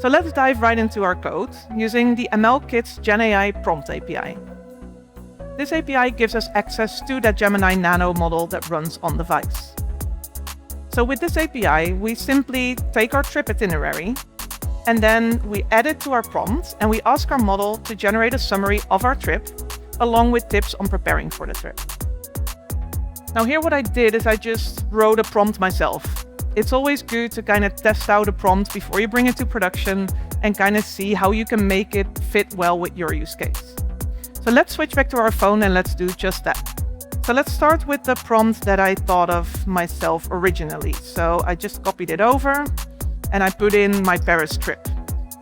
So let's dive right into our code using the MLKit's GenAI Prompt API. This API gives us access to that Gemini Nano model that runs on device. So with this API, we simply take our trip itinerary, and then we add it to our prompt, and we ask our model to generate a summary of our trip, along with tips on preparing for the trip. Now here what I did is I just wrote a prompt myself. It's always good to kind of test out a prompt before you bring it to production and kind of see how you can make it fit well with your use case. So let's switch back to our phone and let's do just that. So let's start with the prompt that I thought of myself originally. So I just copied it over and I put in my Paris trip.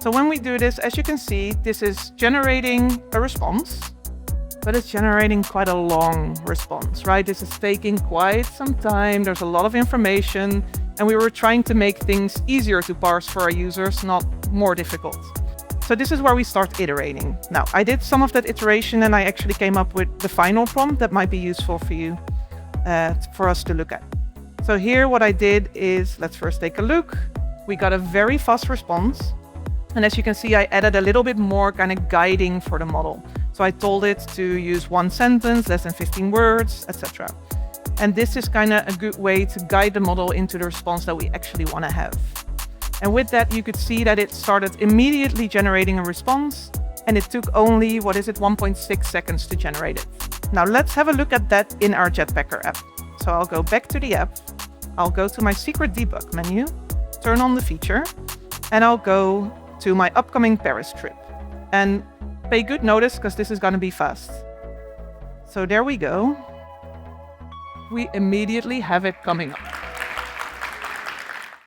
So when we do this, as you can see, this is generating a response, but it's generating quite a long response, right? This is taking quite some time. There's a lot of information, and we were trying to make things easier to parse for our users, not more difficult. So this is where we start iterating. Now, I did some of that iteration, and I actually came up with the final prompt that might be useful for you, for us to look at. So here what I did is, let's first take a look. We got a very fast response. And as you can see, I added a little bit more kind of guiding for the model. So I told it to use one sentence, less than 15 words, etc. And this is kind of a good way to guide the model into the response that we actually want to have. And with that, you could see that it started immediately generating a response, and it took only, 1.6 seconds to generate it. Now let's have a look at that in our Jetpacker app. So I'll go back to the app, I'll go to my secret debug menu, turn on the feature, and I'll go to my upcoming Paris trip. And pay good notice, because this is going to be fast. So there we go. We immediately have it coming up.